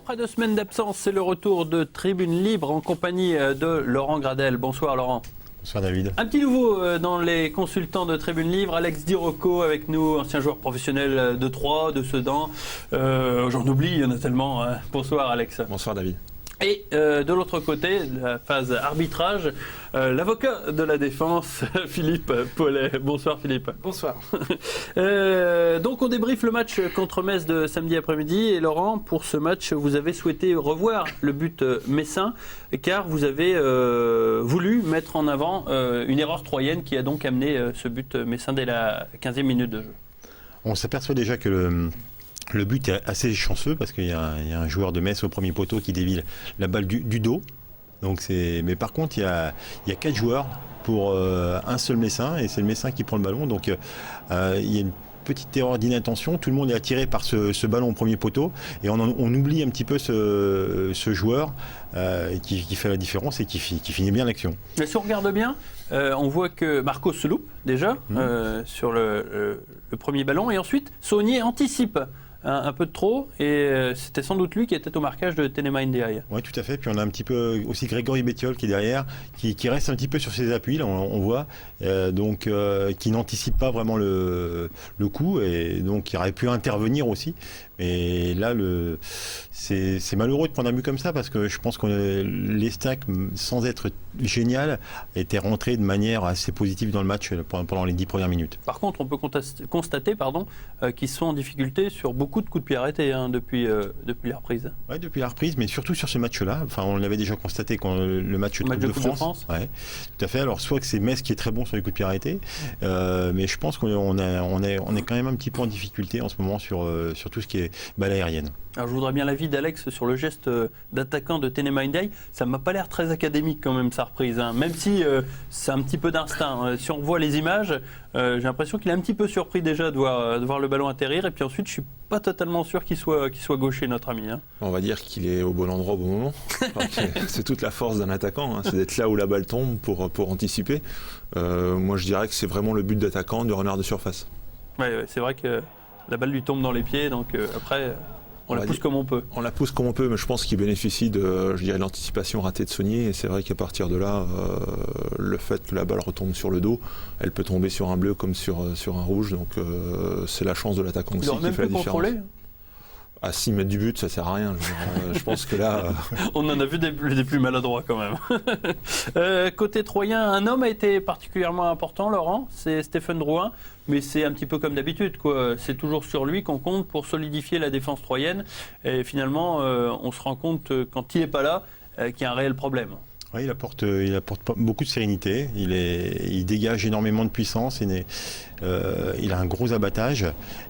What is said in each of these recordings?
Après 2 semaines d'absence, c'est le retour de Tribune Libre en compagnie de Laurent Gradel. Bonsoir Laurent. Bonsoir David. Un petit nouveau dans les consultants de Tribune Libre, Alex Di Rocco avec nous, ancien joueur professionnel de Troyes, de Sedan. J'en oublie, il y en a tellement. Bonsoir Alex. Bonsoir David. Et de l'autre côté, la phase arbitrage, l'avocat de la défense, Philippe Paulet. Bonsoir Philippe. Bonsoir. Donc on débriefe le match contre Metz de samedi après-midi. Et Laurent, pour ce match, vous avez souhaité revoir le but messin, car vous avez voulu mettre en avant une erreur troyenne qui a donc amené ce but messin dès la 15e minute de jeu. On s'aperçoit déjà que le but est assez chanceux parce qu'il y a un joueur de Metz au premier poteau qui dévie la balle du dos. Donc mais par contre, il y a 4 joueurs pour un seul Messin et c'est le Messin qui prend le ballon. Donc il y a une petite erreur d'inattention. Tout le monde est attiré par ce ballon au premier poteau et on oublie un petit peu ce joueur qui fait la différence et qui finit bien l'action. Mais si on regarde bien, on voit que Marcos se loupe déjà sur le premier ballon et ensuite Saunier anticipe un peu de trop et c'était sans doute lui qui était au marquage de Tenema Ndiaye. Oui, tout à fait. Puis on a un petit peu aussi Grégory Bettiol qui est derrière, qui reste un petit peu sur ses appuis, là on voit, qui n'anticipe pas vraiment le coup et donc il aurait pu intervenir aussi. Et là, c'est malheureux de prendre un but comme ça parce que je pense que l'Estac, sans être génial, était rentré de manière assez positive dans le match pendant les 10 premières minutes. Par contre, on peut constater qu'ils sont en difficulté sur beaucoup de coups de pied arrêtés depuis la reprise. Oui, depuis la reprise, mais surtout sur ce match-là. Enfin, on l'avait déjà constaté quand le match de France. Ouais, tout à fait. Alors, soit que c'est Metz qui est très bon sur les coups de pied arrêtés, mais je pense qu'on est quand même un petit peu en difficulté en ce moment sur tout ce qui est balle aérienne. Alors je voudrais bien l'avis d'Alex sur le geste d'attaquant de Tenema Ndiaye. Ça ne m'a pas l'air très académique quand même sa reprise, hein. Même si c'est un petit peu d'instinct. Si on voit les images, j'ai l'impression qu'il est un petit peu surpris déjà de voir le ballon atterrir. Et puis ensuite, je ne suis pas totalement sûr qu'il soit gaucher, notre ami, hein. On va dire qu'il est au bon endroit au bon moment. C'est toute la force d'un attaquant, hein. C'est d'être là où la balle tombe pour anticiper. Moi je dirais que c'est vraiment le but d'attaquant du renard de surface. Ouais, c'est vrai que la balle lui tombe dans les pieds, donc après... On la pousse comme on peut. On la pousse comme on peut, mais je pense qu'il bénéficie de l'anticipation ratée de Saunier. Et c'est vrai qu'à partir de là, le fait que la balle retombe sur le dos, elle peut tomber sur un bleu comme sur un rouge. Donc c'est la chance de l'attaquant aussi qui fait la différence. À 6 mètres du but, ça sert à rien. Je pense que là... On en a vu des plus maladroits quand même. Côté troyen, un homme a été particulièrement important, Laurent, c'est Stéphane Drouin. Mais c'est un petit peu comme d'habitude, quoi. C'est toujours sur lui qu'on compte pour solidifier la défense troyenne. Et finalement, on se rend compte, quand il n'est pas là, qu'il y a un réel problème. Oui, il apporte beaucoup de sérénité, il dégage énormément de puissance, il a un gros abattage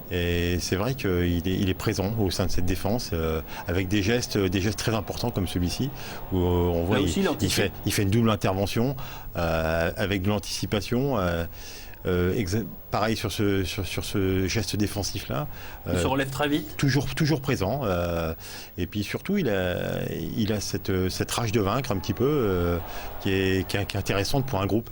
et c'est vrai qu'il est présent au sein de cette défense avec des gestes très importants comme celui-ci où on voit il fait une double intervention avec de l'anticipation. Pareil sur ce geste défensif là. Il se relève très vite. Toujours présent. Et puis surtout, il a cette rage de vaincre un petit peu qui est intéressante pour un groupe.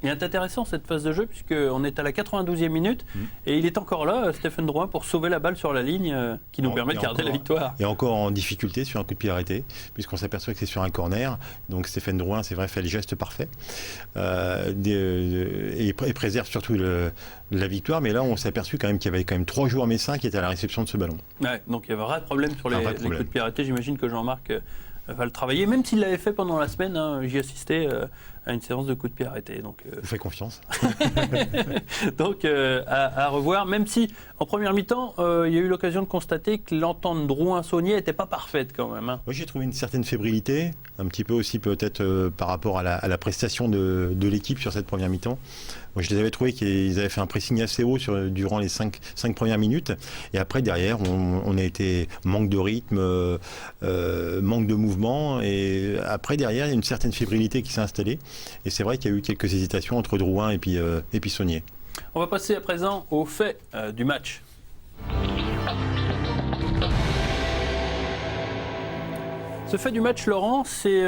Il est intéressant cette phase de jeu puisqu'on est à la 92e minute et il est encore là, Stéphane Drouin, pour sauver la balle sur la ligne qui nous permet de garder la victoire. Et encore en difficulté sur un coup de pied arrêté puisqu'on s'aperçoit que c'est sur un corner. Donc Stéphane Drouin, c'est vrai, fait le geste parfait et préserve surtout la victoire. Mais là, on s'est aperçu quand même qu'il y avait 3 joueurs messins qui étaient à la réception de ce ballon. Ouais, donc il y avait un vrai problème sur les coups de pied arrêtés. J'imagine que Jean-Marc va le travailler, même s'il l'avait fait pendant la semaine, hein, j'y assistais à une séance de coups de pied arrêtés. Donc, vous faites confiance. Donc à revoir, même si en première mi-temps, il y a eu l'occasion de constater que l'entente Drouin-Saunier n'était pas parfaite quand même, hein. Moi j'ai trouvé une certaine fébrilité, un petit peu aussi peut-être par rapport à la prestation de l'équipe sur cette première mi-temps. Moi, je les avais trouvés qu'ils avaient fait un pressing assez haut durant les 5 premières minutes. Et après, derrière, on a été manque de rythme, manque de mouvement. Et après, derrière, il y a une certaine fébrilité qui s'est installée. Et c'est vrai qu'il y a eu quelques hésitations entre Drouin et puis Saunier. On va passer à présent au fait du match. Ce fait du match, Laurent, c'est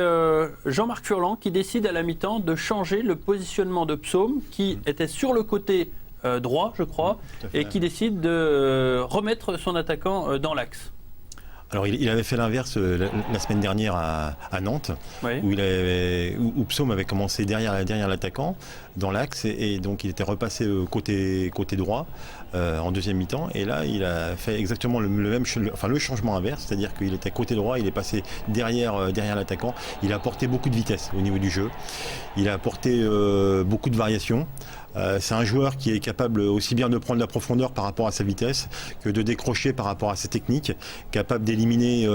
Jean-Marc Furlan qui décide à la mi-temps de changer le positionnement de Psaume, qui était sur le côté droit, je crois, et qui décide de remettre son attaquant dans l'axe. Alors il avait fait l'inverse la semaine dernière à Nantes, Oui. où Psaume avait commencé derrière l'attaquant dans l'axe et donc il était repassé côté droit en deuxième mi-temps, et là il a fait exactement le changement inverse, c'est-à-dire qu'il était côté droit, il est passé derrière l'attaquant. Il a apporté beaucoup de vitesse au niveau du jeu, il a apporté beaucoup de variations. C'est un joueur qui est capable aussi bien de prendre la profondeur par rapport à sa vitesse que de décrocher par rapport à sa technique, capable d'éliminer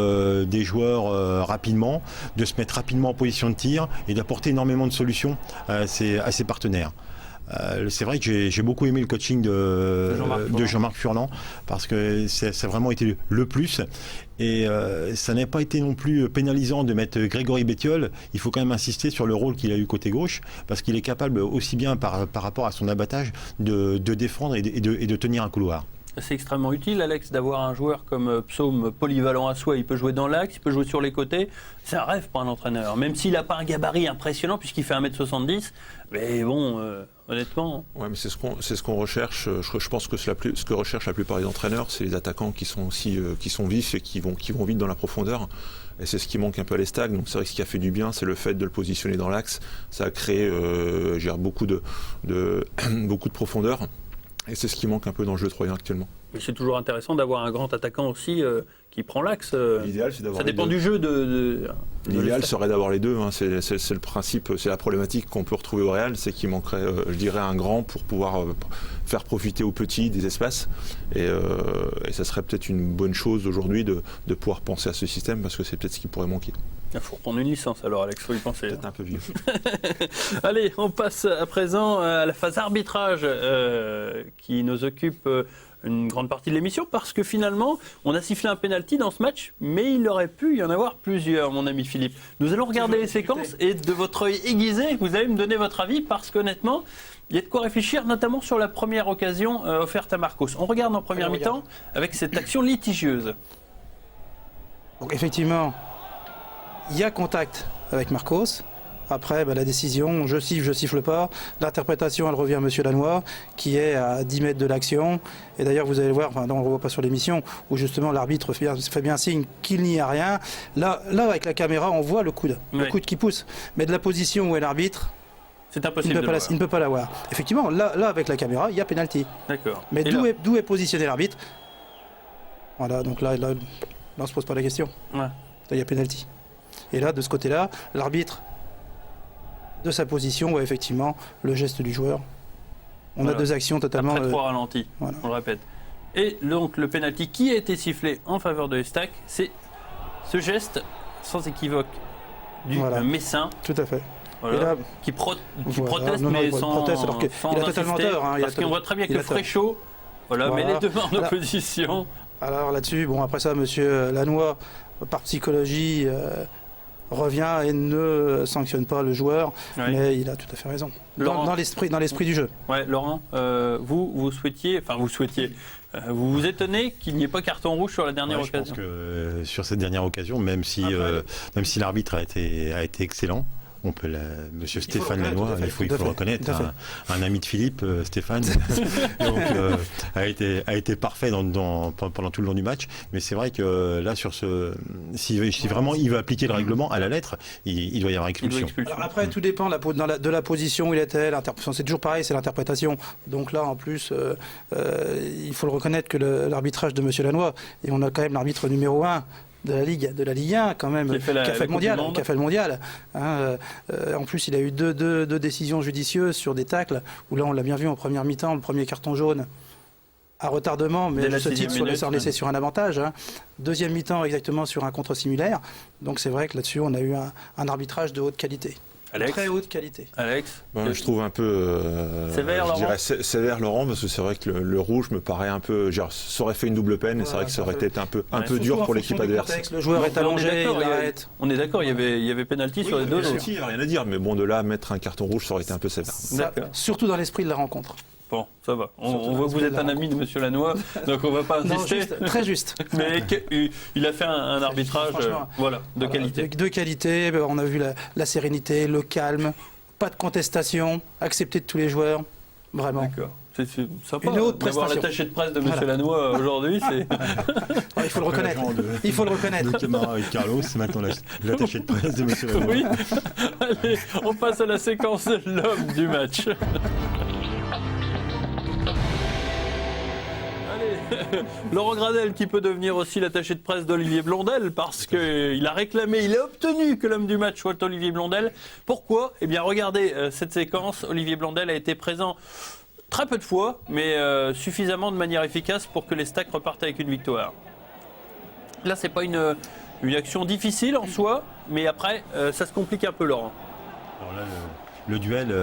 des joueurs rapidement, de se mettre rapidement en position de tir et d'apporter énormément de solutions à ses partenaires. C'est vrai que j'ai beaucoup aimé le coaching de Jean-Marc Furlan, parce que ça a vraiment été le plus, et ça n'a pas été non plus pénalisant de mettre Grégory Bettiol. Il faut quand même insister sur le rôle qu'il a eu côté gauche, parce qu'il est capable aussi bien par rapport à son abattage de défendre et de tenir un couloir. C'est extrêmement utile, Alex, d'avoir un joueur comme Psaume polyvalent à soi. Il peut jouer dans l'axe, il peut jouer sur les côtés. C'est un rêve pour un entraîneur. Même s'il n'a pas un gabarit impressionnant, puisqu'il fait 1m70. Mais bon, honnêtement... Ouais, mais c'est ce qu'on recherche. Je pense que ce que recherchent la plupart des entraîneurs, c'est les attaquants qui sont aussi qui sont vifs et qui vont vite dans la profondeur. Et c'est ce qui manque un peu à l'Estac. Donc c'est vrai que ce qui a fait du bien, c'est le fait de le positionner dans l'axe. Ça a créé beaucoup de profondeur. Et c'est ce qui manque un peu dans le jeu troyen actuellement. Mais c'est toujours intéressant d'avoir un grand attaquant aussi qui prend l'axe. L'idéal, c'est d'avoir ça dépend du jeu L'idéal serait d'avoir les deux. Hein. C'est le principe, c'est la problématique qu'on peut retrouver au Real, c'est qu'il manquerait, je dirais, un grand pour pouvoir faire profiter aux petits des espaces. Et ça serait peut-être une bonne chose aujourd'hui de pouvoir penser à ce système, parce que c'est peut-être ce qui pourrait manquer. Il faut reprendre une licence alors, Alex, il faut y penser. Peut-être un peu vieux. Allez, on passe à présent à la phase arbitrage qui nous occupe une grande partie de l'émission, parce que finalement, on a sifflé un penalty dans ce match, mais il aurait pu y en avoir plusieurs, mon ami Philippe. Nous allons regarder les séquences et de votre œil aiguisé, vous allez me donner votre avis, parce qu'honnêtement, il y a de quoi réfléchir, notamment sur la première occasion offerte à Marcos. On regarde en première mi-temps avec cette action litigieuse. Donc effectivement, il y a contact avec Marcos. Après, la décision, je siffle pas. L'interprétation, elle revient à M. Lannoy, qui est à 10 mètres de l'action. Et d'ailleurs, vous allez voir, on ne le voit pas sur l'émission, où justement l'arbitre fait bien signe qu'il n'y a rien. Là, avec la caméra, on voit le coude qui pousse. Mais de la position où est l'arbitre, c'est impossible il ne peut pas l'avoir. Effectivement, là, avec la caméra, il y a pénalty. D'accord. Mais d'où est positionné l'arbitre? Voilà, donc là, on ne se pose pas la question. Ouais. Là, il y a pénalty. Et là, de ce côté-là, l'arbitre, de sa position, voit effectivement le geste du joueur. On a deux actions totalement... Après 3 ralentis, on le répète. Et donc, le pénalty qui a été sifflé en faveur de Estac, c'est ce geste, sans équivoque, du Messin. Tout à fait. Voilà, et là, qui proteste, mais sans alors il a totalement tort. Parce qu'on voit très bien que Fréchaud met les deux mains en opposition. Alors là-dessus, après ça, M. Lannoy, par psychologie, revient et ne sanctionne pas le joueur, mais il a tout à fait raison. Dans l'esprit du jeu. Ouais, Laurent, vous vous étonnez qu'il n'y ait pas carton rouge sur la dernière occasion. Je pense que sur cette dernière occasion, même si l'arbitre a été excellent, Monsieur Stéphane Lannoy, il faut le reconnaître, un ami de Philippe, Stéphane, donc, a été parfait pendant tout le long du match. Mais c'est vrai que là, si vraiment il veut appliquer le règlement à la lettre, il doit y avoir expulsion. Alors après, tout dépend de la position où il était. C'est toujours pareil, c'est l'interprétation. Donc là, en plus, il faut le reconnaître que l'arbitrage de Monsieur Lannoy, et on a quand même l'arbitre numéro 1 de la Ligue 1 quand même, qui a fait le mondial. En plus, il a eu deux décisions judicieuses sur des tacles, où là on l'a bien vu en première mi-temps, le premier carton jaune à retardement, mais à ce titre sur laissé sur un avantage. Deuxième mi-temps exactement sur un contre similaire. Donc c'est vrai que là-dessus on a eu un arbitrage de haute qualité. Alex. Très haute qualité. Alex, je trouve un peu sévère, Laurent, parce que c'est vrai que le rouge me paraît un peu, ça aurait fait une double peine, et c'est vrai que ça aurait été un peu dur pour l'équipe adverse. Le joueur est allongé, il arrête. On est d'accord, il y avait pénalty sur les deux. Il n'y a rien à dire, mais de là à mettre un carton rouge, ça aurait été un peu sévère. Surtout dans l'esprit de la rencontre. Bon, ça va. On voit que vous êtes un ami de M. Lannoy, donc on ne va pas insister. Très juste. Mais il a fait un arbitrage de qualité. De qualité, on a vu la sérénité, le calme, pas de contestation, accepté de tous les joueurs. Vraiment. D'accord. C'est sympa Une haute d'avoir prestation. l'attaché de presse de M. Voilà. Lannoy aujourd'hui. Il faut le reconnaître. Il faut le reconnaître. Le camarade avec Carlos, c'est maintenant l'attaché de presse de M. Lannoy. Oui. Allez, on passe à la séquence de l'homme du match. Allez, Laurent Gradel qui peut devenir aussi l'attaché de presse d'Olivier Blondel parce qu'il a réclamé, il a obtenu que l'homme du match soit Olivier Blondel. Pourquoi ? Eh bien, regardez cette séquence. Olivier Blondel a été présent très peu de fois, mais suffisamment de manière efficace pour que les Stacks repartent avec une victoire. Là, c'est pas une action difficile en soi, mais après, ça se complique un peu, Laurent. Alors là, le duel,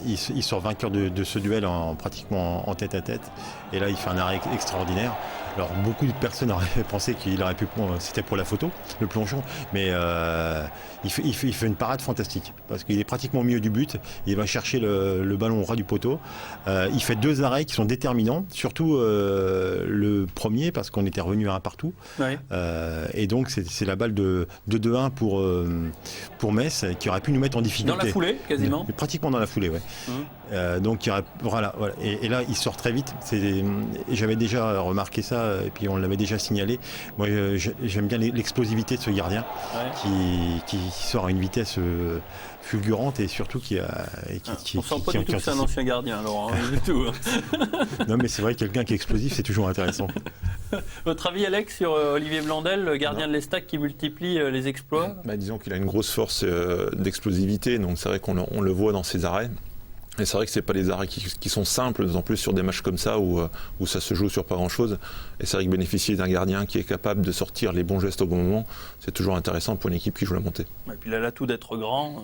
il sort vainqueur de ce duel pratiquement en tête à tête. Et là, il fait un arrêt extraordinaire. Alors, beaucoup de personnes auraient pensé qu'il aurait pu prendre, c'était pour la photo, le plongeon. Mais il fait une parade fantastique. Parce qu'il est pratiquement au milieu du but. Il va chercher le ballon au ras du poteau. Il fait 2 arrêts qui sont déterminants. Surtout le premier, parce qu'on était revenu à un partout. Oui. Et donc, c'est la balle de 2-1 pour Metz, qui aurait pu nous mettre en difficulté. Dans la foulée, quasiment. Pratiquement dans la foulée, oui. Donc, voilà. Et là, il sort très vite. J'avais déjà remarqué ça, et puis on l'avait déjà signalé. Moi, j'aime bien l'explosivité de ce gardien, qui sort à une vitesse fulgurante, et surtout on sent pas du tout que c'est un ancien gardien, Laurent, du tout. Non, mais c'est vrai que quelqu'un qui est explosif, c'est toujours intéressant. Votre avis, Alex, sur Olivier Blondel, le gardien de l'Estac qui multiplie les exploits ? Disons qu'il a une grosse force d'explosivité, donc c'est vrai qu'on le voit dans ses arrêts. Et c'est vrai que c'est pas des arrêts qui sont simples, en plus sur des matchs comme ça où ça se joue sur pas grand-chose. Et c'est vrai que bénéficier d'un gardien qui est capable de sortir les bons gestes au bon moment, c'est toujours intéressant pour une équipe qui joue la montée. Et puis il a l'atout d'être grand,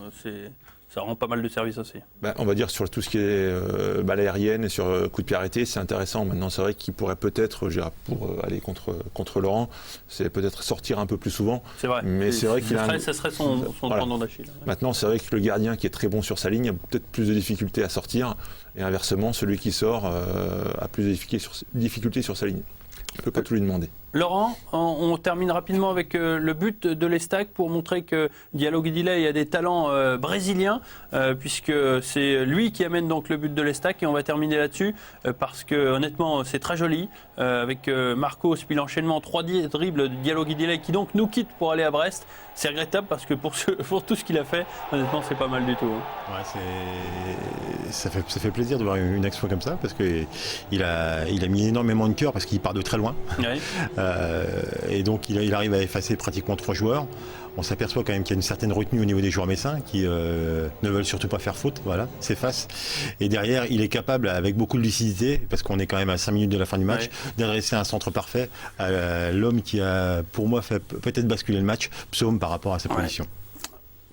ça rend pas mal de services aussi. On va dire sur tout ce qui est balle aérienne et sur coup de pied arrêté, c'est intéressant. Maintenant, c'est vrai qu'il pourrait peut-être, pour aller contre Laurent, c'est peut-être sortir un peu plus souvent. C'est vrai. Mais c'est vrai qu'il ça serait son tendon d'Achille. Maintenant, c'est vrai que le gardien qui est très bon sur sa ligne a peut-être plus de difficultés à sortir. Et inversement, celui qui sort a plus de difficultés sur sa ligne. On ne peut pas tout lui demander. Laurent, on termine rapidement avec le but de l'Estac pour montrer que Diallo Guidillet a des talents brésiliens, puisque c'est lui qui amène donc le but de l'Estac, et on va terminer là-dessus parce que honnêtement c'est très joli avec Marcos, puis l'enchaînement 3 dribbles de Diallo Guidillet qui donc nous quitte pour aller à Brest. C'est regrettable parce que pour tout ce qu'il a fait, honnêtement c'est pas mal du tout. Ouais, ça fait plaisir de voir une action comme ça, parce qu'il a mis énormément de cœur, parce qu'il part de très loin. Oui. Et donc il arrive à effacer pratiquement 3 joueurs. On s'aperçoit quand même qu'il y a une certaine retenue au niveau des joueurs messins qui ne veulent surtout pas faire faute, voilà, s'effacent. Et derrière, il est capable, avec beaucoup de lucidité, parce qu'on est quand même à 5 minutes de la fin du match, d'adresser un centre parfait à l'homme qui a, pour moi, fait peut-être basculer le match, Psaume, par rapport à sa position.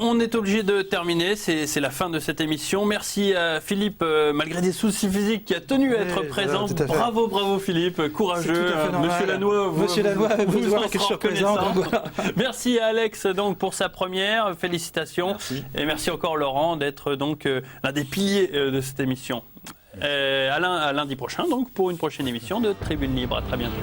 On est obligé de terminer, c'est la fin de cette émission. Merci à Philippe, malgré des soucis physiques, qui a tenu à être présent. Bravo Philippe, courageux. Monsieur Lannoy, vous en serez reconnaissant. Merci à Alex donc pour sa première, félicitations. Merci. Et merci encore Laurent d'être donc l'un des piliers de cette émission. À lundi prochain donc pour une prochaine émission de Tribune Libre. À très bientôt.